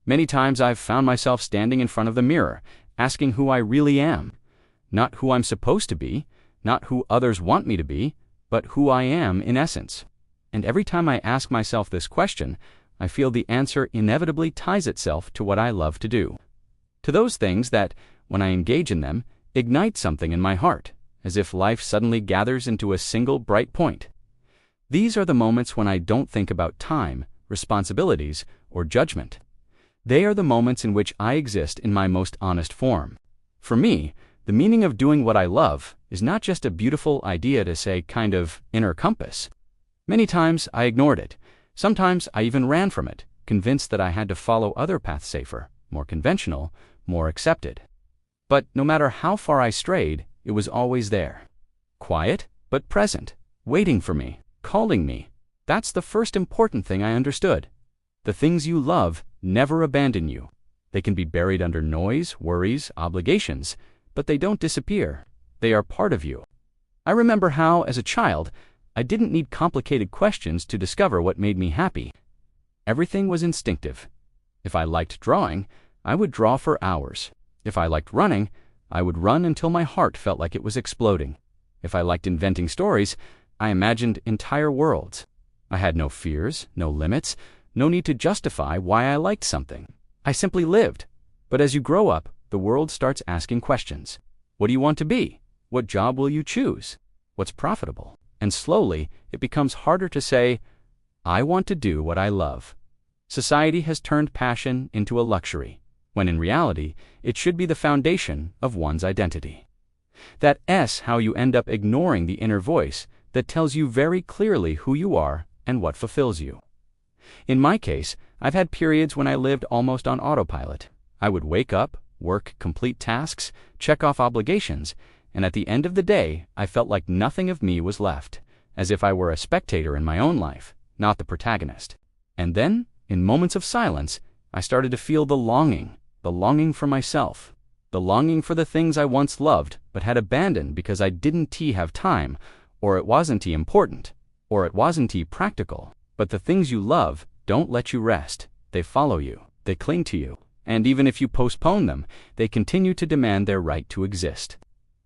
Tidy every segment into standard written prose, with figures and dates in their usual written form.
Many times I've found myself standing in front of the mirror, asking who I really am. Not who I'm supposed to be, not who others want me to be, but who I am in essence. And every time I ask myself this question, I feel the answer inevitably ties itself to what I love to do. To those things that, when I engage in them, ignite something in my heart, as if life suddenly gathers into a single bright point. These are the moments when I don't think about time, responsibilities, or judgment. They are the moments in which I exist in my most honest form. For me, the meaning of doing what I love is not just a beautiful idea to say kind of inner compass. Many times I ignored it. Sometimes I even ran from it, convinced that I had to follow other paths safer, more conventional, more accepted. But no matter how far I strayed, it was always there. Quiet, but present, waiting for me, calling me. That's the first important thing I understood. The things you love never abandon you. They can be buried under noise, worries, obligations, but they don't disappear. They are part of you. I remember how, as a child, I didn't need complicated questions to discover what made me happy. Everything was instinctive. If I liked drawing, I would draw for hours. If I liked running, I would run until my heart felt like it was exploding. If I liked inventing stories, I imagined entire worlds. I had no fears, no limits, no need to justify why I liked something. I simply lived. But as you grow up, the world starts asking questions. What do you want to be? What job will you choose? What's profitable? And slowly, it becomes harder to say, I want to do what I love. Society has turned passion into a luxury, when in reality, it should be the foundation of one's identity. That S how you end up ignoring the inner voice that tells you very clearly who you are and what fulfills you. In my case, I've had periods when I lived almost on autopilot. I would wake up, work, complete tasks, check off obligations, and at the end of the day, I felt like nothing of me was left, as if I were a spectator in my own life, not the protagonist. And then, in moments of silence, I started to feel the longing for myself, the longing for the things I once loved but had abandoned because I didn't have time, or it wasn't important, or it wasn't practical. But the things you love don't let you rest. They follow you, they cling to you, and even if you postpone them, they continue to demand their right to exist.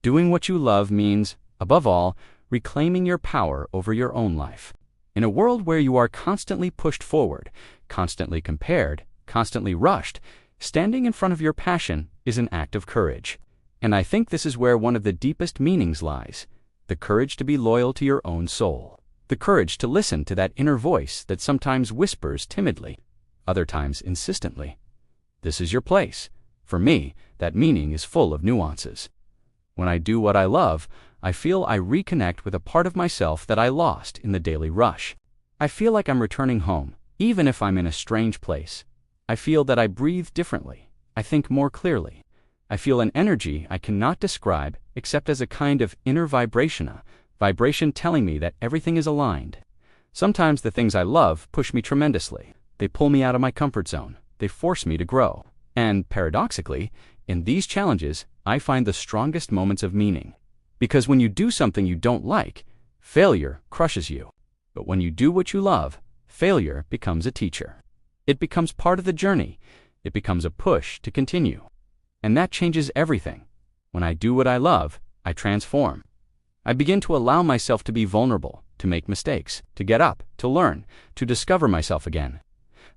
Doing what you love means, above all, reclaiming your power over your own life. In a world where you are constantly pushed forward, constantly compared, constantly rushed, standing in front of your passion is an act of courage. And I think this is where one of the deepest meanings lies, the courage to be loyal to your own soul. The courage to listen to that inner voice that sometimes whispers timidly, other times insistently. This is your place. For me, that meaning is full of nuances. When I do what I love, I feel I reconnect with a part of myself that I lost in the daily rush. I feel like I'm returning home, even if I'm in a strange place. I feel that I breathe differently. I think more clearly. I feel an energy I cannot describe except as a kind of inner vibration telling me that everything is aligned. Sometimes the things I love push me tremendously. They pull me out of my comfort zone. They force me to grow. And paradoxically, in these challenges, I find the strongest moments of meaning. Because when you do something you don't like, failure crushes you. But when you do what you love, failure becomes a teacher. It becomes part of the journey. It becomes a push to continue. And that changes everything. When I do what I love, I transform. I begin to allow myself to be vulnerable, to make mistakes, to get up, to learn, to discover myself again.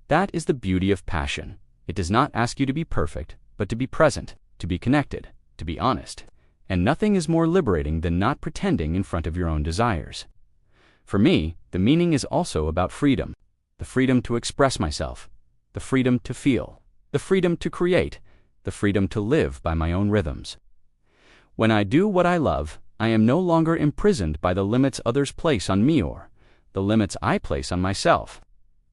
That is the beauty of passion. It does not ask you to be perfect, but to be present, to be connected, to be honest. And nothing is more liberating than not pretending in front of your own desires. For me, the meaning is also about freedom. The freedom to express myself, the freedom to feel, the freedom to create, the freedom to live by my own rhythms. When I do what I love, I am no longer imprisoned by the limits others place on me or the limits I place on myself.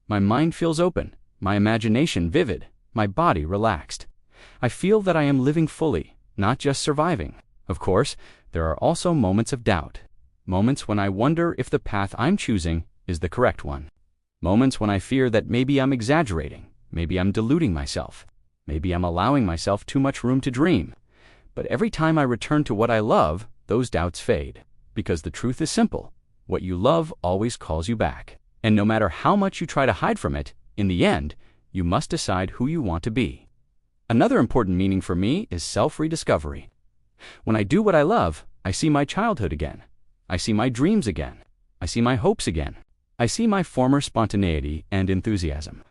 My mind feels open, my imagination vivid, my body relaxed. I feel that I am living fully, not just surviving. Of course, there are also moments of doubt. Moments when I wonder if the path I'm choosing is the correct one. Moments when I fear that maybe I'm exaggerating, maybe I'm deluding myself, maybe I'm allowing myself too much room to dream. But every time I return to what I love, those doubts fade. Because the truth is simple. What you love always calls you back. And no matter how much you try to hide from it, in the end, you must decide who you want to be. Another important meaning for me is self-rediscovery. When I do what I love, I see my childhood again. I see my dreams again. I see my hopes again. I see my former spontaneity and enthusiasm.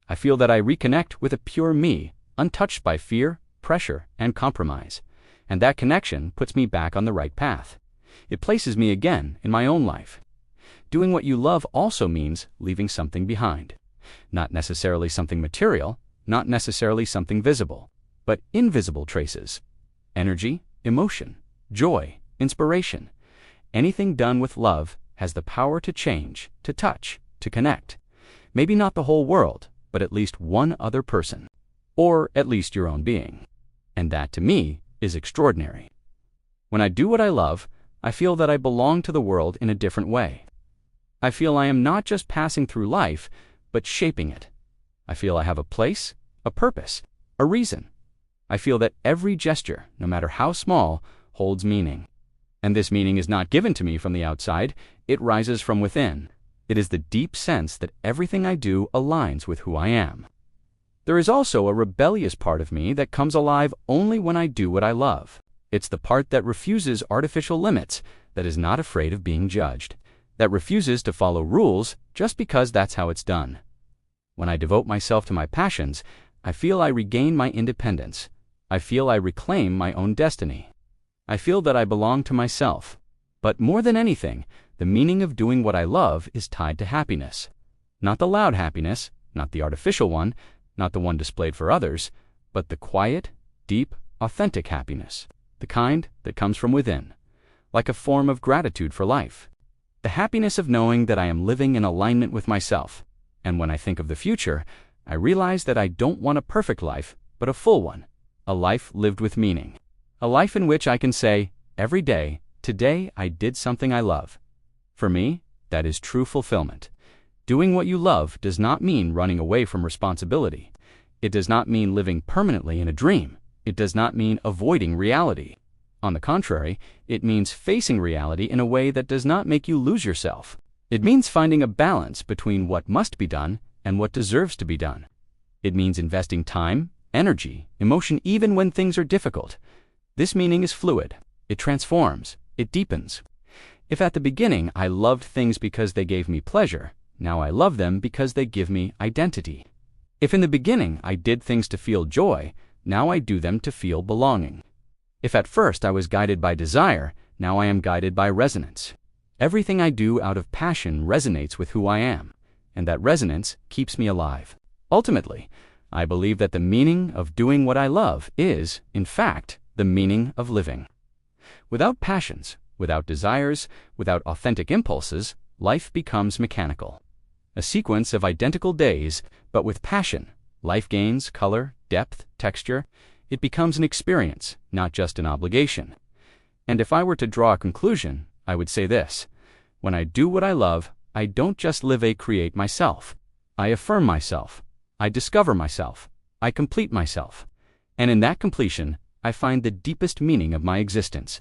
I feel that I reconnect with a pure me, untouched by fear, pressure, and compromise. And that connection puts me back on the right path. It places me again in my own life. Doing what you love also means leaving something behind. Not necessarily something material, not necessarily something visible, but invisible traces. Energy, emotion, joy, inspiration. Anything done with love has the power to change, to touch, to connect. Maybe not the whole world, but at least one other person. Or at least your own being. And that, to me, is extraordinary. When I do what I love, I feel that I belong to the world in a different way. I feel I am not just passing through life, but shaping it. I feel I have a place, a purpose, a reason. I feel that every gesture, no matter how small, holds meaning. And this meaning is not given to me from the outside, it rises from within. It is the deep sense that everything I do aligns with who I am. There is also a rebellious part of me that comes alive only when I do what I love. It's the part that refuses artificial limits, that is not afraid of being judged, that refuses to follow rules just because that's how it's done. When I devote myself to my passions, I feel I regain my independence. I feel I reclaim my own destiny. I feel that I belong to myself. But more than anything, the meaning of doing what I love is tied to happiness. Not the loud happiness, not the artificial one, not the one displayed for others, but the quiet, deep, authentic happiness, the kind that comes from within, like a form of gratitude for life. The happiness of knowing that I am living in alignment with myself. And when I think of the future, I realize that I don't want a perfect life, but a full one, a life lived with meaning. A life in which I can say, every day, today I did something I love. For me, that is true fulfillment. Doing what you love does not mean running away from responsibility. It does not mean living permanently in a dream. It does not mean avoiding reality. On the contrary, it means facing reality in a way that does not make you lose yourself. It means finding a balance between what must be done and what deserves to be done. It means investing time, energy, emotion even when things are difficult. This meaning is fluid. It transforms. It deepens. If at the beginning I loved things because they gave me pleasure, now I love them because they give me identity. If in the beginning I did things to feel joy, now I do them to feel belonging. If at first I was guided by desire, now I am guided by resonance. Everything I do out of passion resonates with who I am, and that resonance keeps me alive. Ultimately, I believe that the meaning of doing what I love is, in fact, the meaning of living. Without passions, without desires, without authentic impulses, life becomes mechanical. A sequence of identical days, but with passion, life gains color, depth, texture. It becomes an experience, not just an obligation. And if I were to draw a conclusion, I would say this: when I do what I love, I don't just create myself. I affirm myself. I discover myself. I complete myself. And in that completion, I find the deepest meaning of my existence.